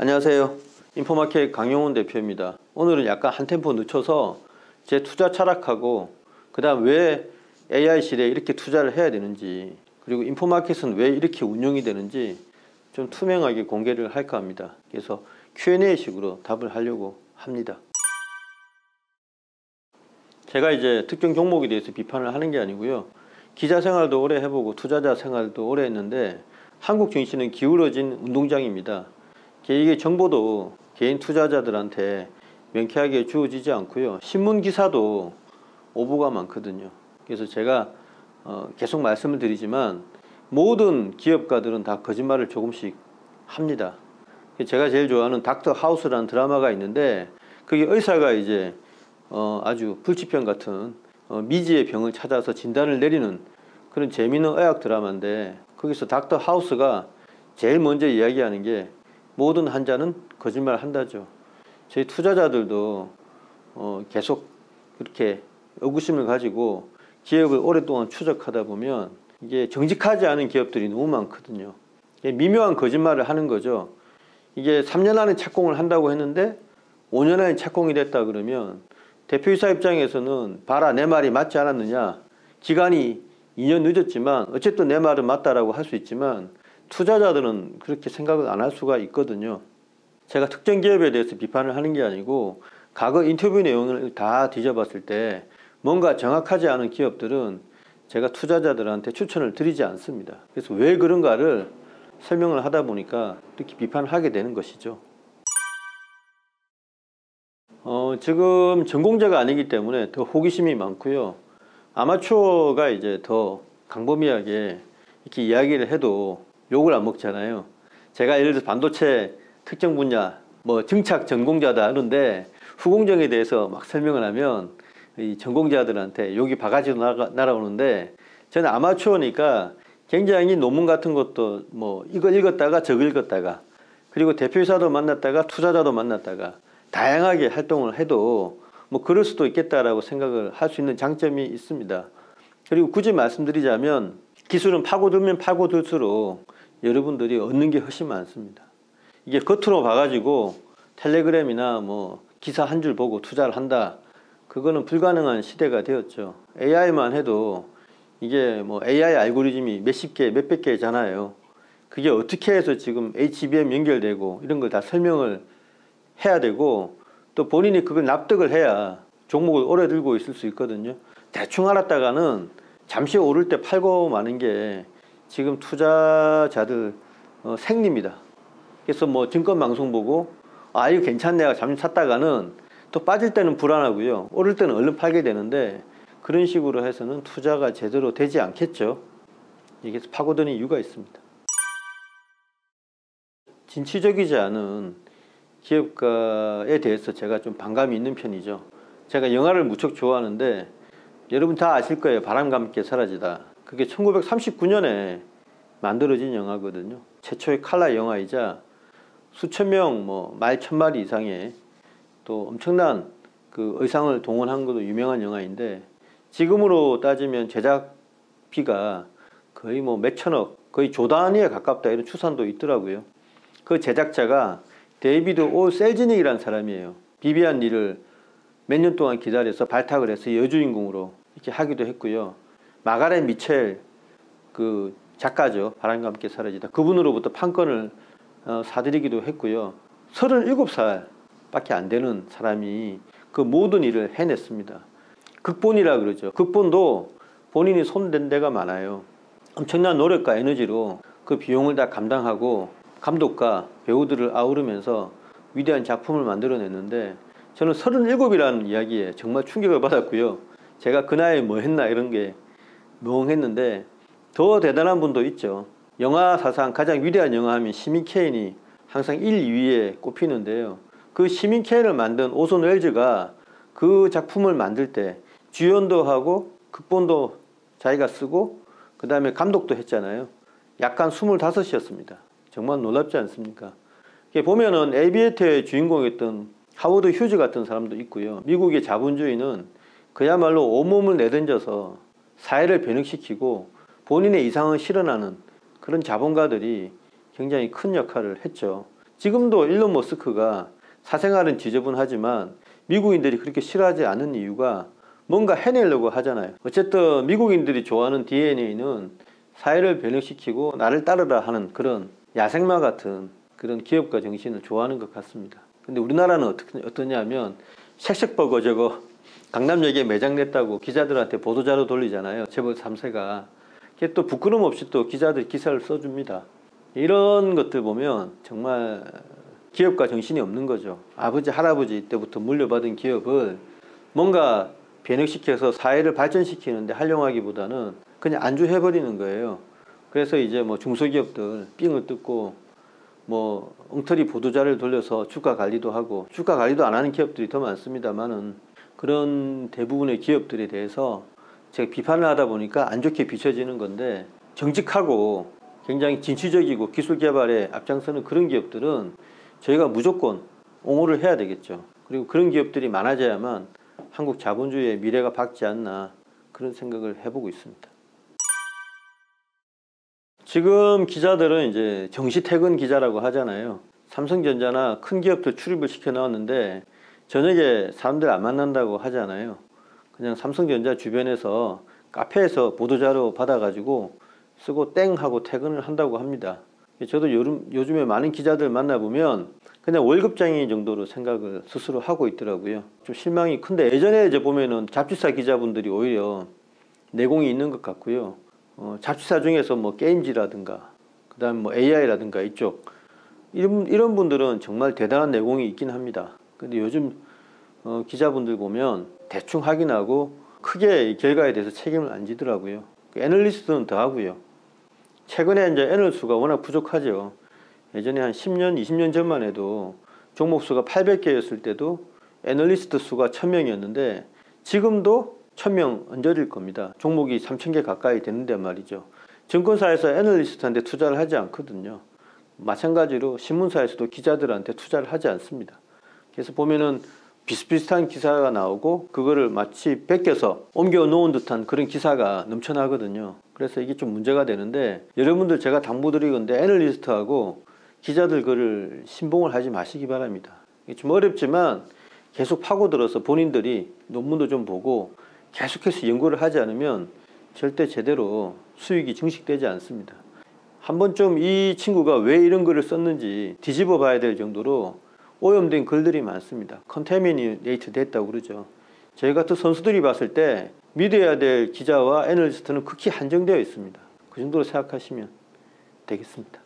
안녕하세요. 인포마켓 강용훈 대표입니다. 오늘은 약간 한 템포 늦춰서 제 투자 철학하고 그 다음 왜 AI 시대에 이렇게 투자를 해야 되는지, 그리고 인포마켓은 왜 이렇게 운영이 되는지 좀 투명하게 공개를 할까 합니다. 그래서 Q&A 식으로 답을 하려고 합니다. 제가 이제 특정 종목에 대해서 비판을 하는 게 아니고요. 기자 생활도 오래 해보고 투자자 생활도 오래 했는데 한국 증시는 기울어진 운동장입니다. 이게 정보도 개인 투자자들한테 명쾌하게 주어지지 않고요. 신문 기사도 오보가 많거든요. 그래서 제가 계속 말씀을 드리지만 모든 기업가들은 다 거짓말을 조금씩 합니다. 제가 제일 좋아하는 닥터 하우스라는 드라마가 있는데 그게 의사가 이제 아주 불치병 같은 미지의 병을 찾아서 진단을 내리는 그런 재미있는 의학 드라마인데, 거기서 닥터 하우스가 제일 먼저 이야기하는 게 모든 환자는 거짓말 한다죠. 저희 투자자들도 계속 그렇게 의구심을 가지고 기업을 오랫동안 추적하다 보면 이게 정직하지 않은 기업들이 너무 많거든요. 미묘한 거짓말을 하는 거죠. 이게 3년 안에 착공을 한다고 했는데 5년 안에 착공이 됐다 그러면 대표이사 입장에서는 봐라, 내 말이 맞지 않았느냐, 기간이 2년 늦었지만 어쨌든 내 말은 맞다라고 할 수 있지만 투자자들은 그렇게 생각을 안 할 수가 있거든요. 제가 특정 기업에 대해서 비판을 하는 게 아니고 과거 인터뷰 내용을 다 뒤져봤을 때 뭔가 정확하지 않은 기업들은 제가 투자자들한테 추천을 드리지 않습니다. 그래서 왜 그런가를 설명을 하다 보니까 이렇게 비판을 하게 되는 것이죠. 지금 전공자가 아니기 때문에 더 호기심이 많고요. 아마추어가 이제 더 광범위하게 이렇게 이야기를 해도 욕을 안 먹잖아요. 제가 예를 들어서 반도체 특정 분야 증착 전공자다 하는데 후공정에 대해서 막 설명을 하면 이 전공자들한테 욕이 바가지로 날아오는데, 저는 아마추어니까 굉장히 논문 같은 것도 이거 읽었다가 저거 읽었다가, 그리고 대표이사도 만났다가 투자자도 만났다가 다양하게 활동을 해도 그럴 수도 있겠다라고 생각을 할 수 있는 장점이 있습니다. 그리고 굳이 말씀드리자면 기술은 파고들면 파고들수록 여러분들이 얻는 게 훨씬 많습니다. 이게 겉으로 봐가지고 텔레그램이나 기사 한 줄 보고 투자를 한다, 그거는 불가능한 시대가 되었죠. AI만 해도 이게 AI 알고리즘이 몇십 개, 몇백 개잖아요. 그게 어떻게 해서 지금 HBM 연결되고 이런 걸 다 설명을 해야 되고, 또 본인이 그걸 납득을 해야 종목을 오래 들고 있을 수 있거든요. 대충 알았다가는 잠시 오를 때 팔고 마는 게 지금 투자자들 생리입니다. 그래서 증권 방송 보고 이거 괜찮네, 잠시 샀다가는 또 빠질 때는 불안하고요, 오를 때는 얼른 팔게 되는데 그런 식으로 해서는 투자가 제대로 되지 않겠죠. 이게 파고드는 이유가 있습니다. 진취적이지 않은 기업가에 대해서 제가 좀 반감이 있는 편이죠. 제가 영화를 무척 좋아하는데 여러분 다 아실 거예요. 바람과 함께 사라지다. 그게 1939년에 만들어진 영화거든요. 최초의 칼라 영화이자 수천 명, 말 1000마리 이상의 또 엄청난 그 의상을 동원한 것도 유명한 영화인데, 지금으로 따지면 제작비가 거의 몇천억, 거의 조 단위에 가깝다, 이런 추산도 있더라고요. 그 제작자가 데이비드 오 셀즈닉이라는 사람이에요. 비비안 리를 몇 년 동안 기다려서 발탁을 해서 여주인공으로 이렇게 하기도 했고요. 마가렛 미첼 그 작가죠. 바람과 함께 사라지다. 그분으로부터 판권을 사들이기도 했고요. 37살밖에 안 되는 사람이 그 모든 일을 해냈습니다. 극본이라 그러죠. 극본도 본인이 손댄 데가 많아요. 엄청난 노력과 에너지로 그 비용을 다 감당하고 감독과 배우들을 아우르면서 위대한 작품을 만들어냈는데, 저는 37이라는 이야기에 정말 충격을 받았고요. 제가 그 나이에 뭐 했나 이런 게 멍했는데, 더 대단한 분도 있죠. 영화 사상 가장 위대한 영화 하면 시민 케인이 항상 1, 2위에 꼽히는데요. 그 시민 케인을 만든 오손 웰즈가 그 작품을 만들 때 주연도 하고 극본도 자기가 쓰고 그 다음에 감독도 했잖아요. 약간 25이었습니다. 정말 놀랍지 않습니까? 보면은 에비에이터의 주인공이었던 하워드 휴즈 같은 사람도 있고요. 미국의 자본주의는 그야말로 온몸을 내던져서 사회를 변혁시키고 본인의 이상을 실현하는 그런 자본가들이 굉장히 큰 역할을 했죠. 지금도 일론 머스크가 사생활은 지저분하지만 미국인들이 그렇게 싫어하지 않는 이유가 뭔가 해내려고 하잖아요. 어쨌든 미국인들이 좋아하는 DNA는 사회를 변혁시키고 나를 따르라 하는 그런 야생마 같은 그런 기업가 정신을 좋아하는 것 같습니다. 근데 우리나라는 어떠냐면 쉑쉑버거 저거 강남역에 매장 냈다고 기자들한테 보도자료 돌리잖아요. 재벌 3세가. 그게 또 부끄럼 없이 또 기자들 기사를 써줍니다. 이런 것들 보면 정말 기업가 정신이 없는 거죠. 아버지 할아버지 때부터 물려받은 기업을 뭔가 변혁시켜서 사회를 발전시키는데 활용하기보다는 그냥 안주해버리는 거예요. 그래서 이제 뭐 중소기업들 삥을 뜯고 뭐 엉터리 보도자료를 돌려서 주가 관리도 하고, 주가 관리도 안 하는 기업들이 더 많습니다만은 그런 대부분의 기업들에 대해서 제가 비판을 하다 보니까 안 좋게 비춰지는 건데, 정직하고 굉장히 진취적이고 기술 개발에 앞장서는 그런 기업들은 저희가 무조건 옹호를 해야 되겠죠. 그리고 그런 기업들이 많아져야만 한국 자본주의의 미래가 밝지 않나, 그런 생각을 해보고 있습니다. 지금 기자들은 이제 정시 퇴근 기자라고 하잖아요. 삼성전자나 큰 기업들 출입을 시켜 넣었는데 저녁에 사람들 안 만난다고 하잖아요. 그냥 삼성전자 주변에서 카페에서 보도자료 받아가지고 쓰고 땡 하고 퇴근을 한다고 합니다. 저도 요즘에 많은 기자들 만나보면 그냥 월급쟁이 정도로 생각을 스스로 하고 있더라고요. 좀 실망이 큰데, 예전에 이제 보면은 잡지사 기자분들이 오히려 내공이 있는 것 같고요. 잡지사 중에서 뭐 게임지라든가 그다음 뭐 AI라든가 이쪽 이런 분들은 정말 대단한 내공이 있긴 합니다. 근데 요즘 기자분들 보면 대충 확인하고 크게 결과에 대해서 책임을 안 지더라고요. 애널리스트는 더 하고요. 최근에 이제 애널 수가 워낙 부족하죠. 예전에 한 10년, 20년 전만 해도 종목 수가 800개였을 때도 애널리스트 수가 1000명이었는데 지금도 1000명 얹어질 겁니다. 종목이 3000개 가까이 되는데 말이죠. 증권사에서 애널리스트한테 투자를 하지 않거든요. 마찬가지로 신문사에서도 기자들한테 투자를 하지 않습니다. 그래서 보면은 비슷비슷한 기사가 나오고 그거를 마치 베껴서 옮겨 놓은 듯한 그런 기사가 넘쳐나거든요. 그래서 이게 좀 문제가 되는데, 여러분들 제가 당부드리건데 애널리스트하고 기자들 글을 신봉을 하지 마시기 바랍니다. 이게 좀 어렵지만 계속 파고들어서 본인들이 논문도 좀 보고 계속해서 연구를 하지 않으면 절대 제대로 수익이 증식되지 않습니다. 한번 좀 이 친구가 왜 이런 글을 썼는지 뒤집어 봐야 될 정도로 오염된 글들이 많습니다. 컨테미네이트 됐다고 그러죠. 저희 같은 선수들이 봤을 때 믿어야 될 기자와 애널리스트는 극히 한정되어 있습니다. 그 정도로 생각하시면 되겠습니다.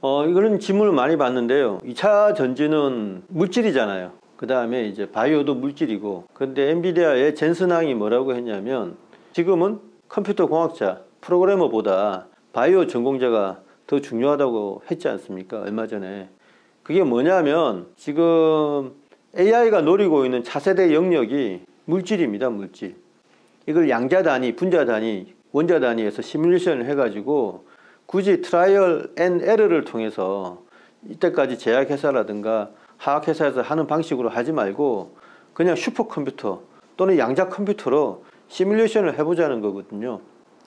이거는 질문을 많이 받는데요. 2차 전지는 물질이잖아요. 그 다음에 이제 바이오도 물질이고, 근데 엔비디아의 젠슨 항이 뭐라고 했냐면 지금은 컴퓨터 공학자, 프로그래머보다 바이오 전공자가 더 중요하다고 했지 않습니까? 얼마 전에. 그게 뭐냐면 지금 AI가 노리고 있는 차세대 영역이 물질입니다. 물질. 이걸 양자 단위, 분자 단위, 원자 단위에서 시뮬레이션을 해가지고 굳이 트라이얼 앤 에러를 통해서 이때까지 제약회사라든가 화학회사에서 하는 방식으로 하지 말고 그냥 슈퍼컴퓨터 또는 양자 컴퓨터로 시뮬레이션을 해보자는 거거든요.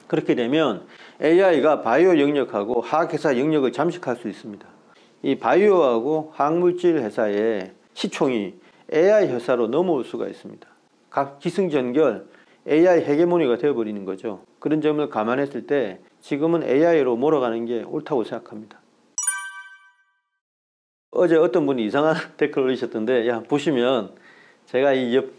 그렇게 되면 AI가 바이오 영역하고 화학회사 영역을 잠식할 수 있습니다. 이 바이오하고 화학물질 회사의 시총이 AI 회사로 넘어올 수가 있습니다. 각 기승전결 AI 헤게모니가 되어버리는 거죠. 그런 점을 감안했을 때 지금은 AI로 몰아가는 게 옳다고 생각합니다. 어제 어떤 분이 이상한 댓글 올리셨던데, 야 보시면 제가 이 옆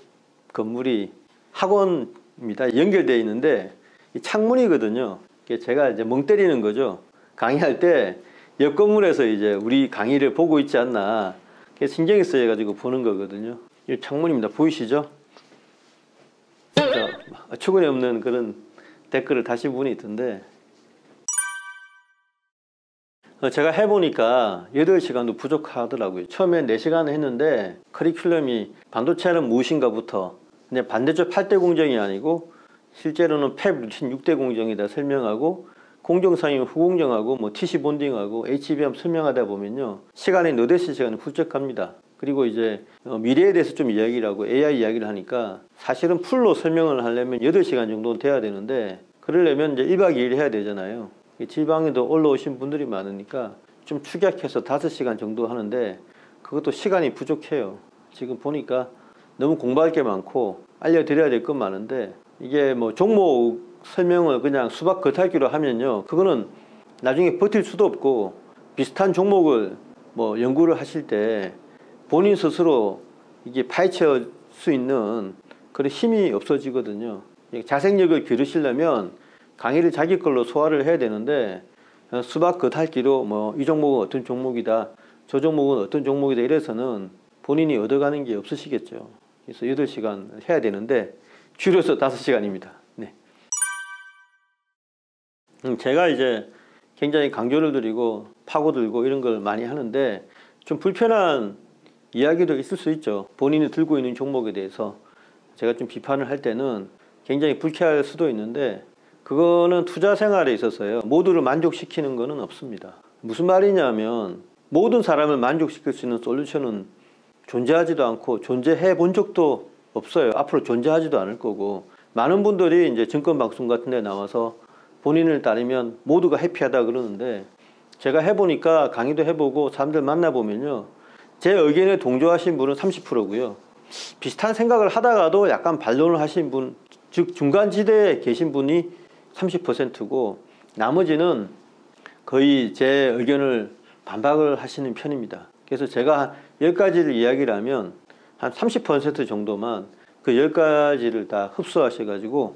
건물이 학원입니다. 연결되어 있는데 이 창문이거든요. 제가 이제 멍 때리는 거죠. 강의할 때 옆 건물에서 이제 우리 강의를 보고 있지 않나, 신경이 쓰여가지고 보는 거거든요. 이 창문입니다. 보이시죠? 진짜 어처구니 없는 그런 댓글을 다신 분이 있던데, 제가 해보니까 8시간도 부족하더라고요. 처음엔 4시간 했는데 커리큘럼이 반도체는 무엇인가부터, 그냥 반대쪽 8대 공정이 아니고 실제로는 팹 루틴 6대 공정이다 설명하고, 공정상이면 후공정하고 뭐 TC 본딩하고 HBM 설명하다 보면요 시간이 4-5시간이 훌쩍 갑니다. 그리고 이제 미래에 대해서 좀 이야기를 하고 AI 이야기를 하니까 사실은 풀로 설명을 하려면 8시간 정도는 돼야 되는데, 그러려면 이제 1박 2일 해야 되잖아요. 지방에도 올라오신 분들이 많으니까 좀 축약해서 5시간 정도 하는데 그것도 시간이 부족해요. 지금 보니까 너무 공부할 게 많고 알려드려야 될 건 많은데 이게 뭐 종목 설명을 그냥 수박 겉핥기로 하면요, 그거는 나중에 버틸 수도 없고, 비슷한 종목을 뭐 연구를 하실 때 본인 스스로 이게 파헤칠 수 있는 그런 힘이 없어지거든요. 자생력을 기르시려면 강의를 자기 걸로 소화를 해야 되는데 수박 겉핥기로 뭐 이 종목은 어떤 종목이다, 저 종목은 어떤 종목이다 이래서는 본인이 얻어가는 게 없으시겠죠. 그래서 8시간 해야 되는데 줄여서 5시간입니다. 네. 제가 이제 굉장히 강조를 드리고 파고들고 이런 걸 많이 하는데 좀 불편한 이야기도 있을 수 있죠. 본인이 들고 있는 종목에 대해서 제가 좀 비판을 할 때는 굉장히 불쾌할 수도 있는데 그거는 투자 생활에 있어서요, 모두를 만족시키는 거는 없습니다. 무슨 말이냐면 모든 사람을 만족시킬 수 있는 솔루션은 존재하지도 않고 존재해 본 적도 없어요. 앞으로 존재하지도 않을 거고, 많은 분들이 이제 증권방송 같은 데 나와서 본인을 따르면 모두가 해피하다 그러는데 제가 해보니까 강의도 해보고 사람들 만나보면요, 제 의견에 동조하신 분은 30%고요 비슷한 생각을 하다가도 약간 반론을 하신 분, 즉 중간지대에 계신 분이 30%고 나머지는 거의 제 의견을 반박을 하시는 편입니다. 그래서 제가 10가지를 이야기를 하면 한 30% 정도만 그 10가지를 다 흡수하셔가지고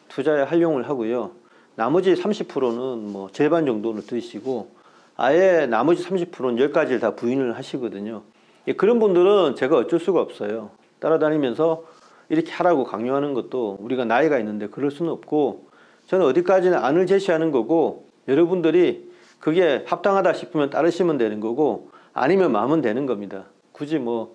투자에 활용을 하고요, 나머지 30%는 뭐 절반 정도는 드시고 아예 나머지 30%는 10가지를 다 부인을 하시거든요. 그런 분들은 제가 어쩔 수가 없어요. 따라다니면서 이렇게 하라고 강요하는 것도 우리가 나이가 있는데 그럴 수는 없고, 저는 어디까지나 안을 제시하는 거고 여러분들이 그게 합당하다 싶으면 따르시면 되는 거고 아니면 마음은 되는 겁니다. 굳이 뭐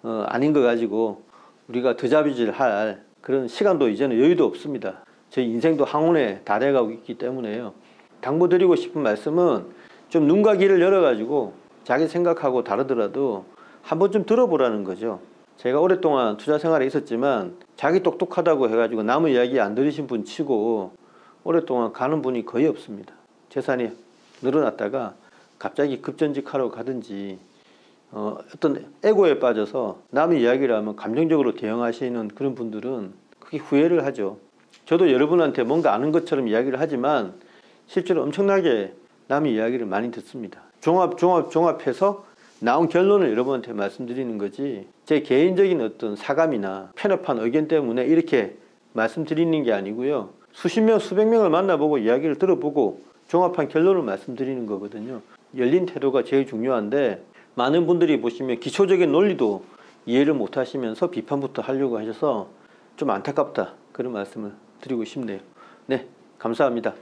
아닌 거 가지고 우리가 더자비질 할 그런 시간도 이제는 여유도 없습니다. 저희 인생도 항온에 달해가고 있기 때문에요. 당부드리고 싶은 말씀은 좀 눈과 귀를 열어가지고 자기 생각하고 다르더라도 한번 좀 들어보라는 거죠. 제가 오랫동안 투자 생활에 있었지만 자기 똑똑하다고 해가지고 남의 이야기 안 들으신 분 치고 오랫동안 가는 분이 거의 없습니다. 재산이 늘어났다가 갑자기 급전직하러 가든지 어떤 에고에 빠져서 남의 이야기를 하면 감정적으로 대응하시는 그런 분들은 크게 후회를 하죠. 저도 여러분한테 뭔가 아는 것처럼 이야기를 하지만 실제로 엄청나게 남의 이야기를 많이 듣습니다. 종합해서 나온 결론을 여러분한테 말씀드리는 거지 제 개인적인 어떤 사감이나 편협한 의견 때문에 이렇게 말씀드리는 게 아니고요, 수십 명 수백 명을 만나보고 이야기를 들어보고 종합한 결론을 말씀드리는 거거든요. 열린 태도가 제일 중요한데 많은 분들이 보시면 기초적인 논리도 이해를 못 하시면서 비판부터 하려고 하셔서 좀 안타깝다, 그런 말씀을 드리고 싶네요. 네, 감사합니다.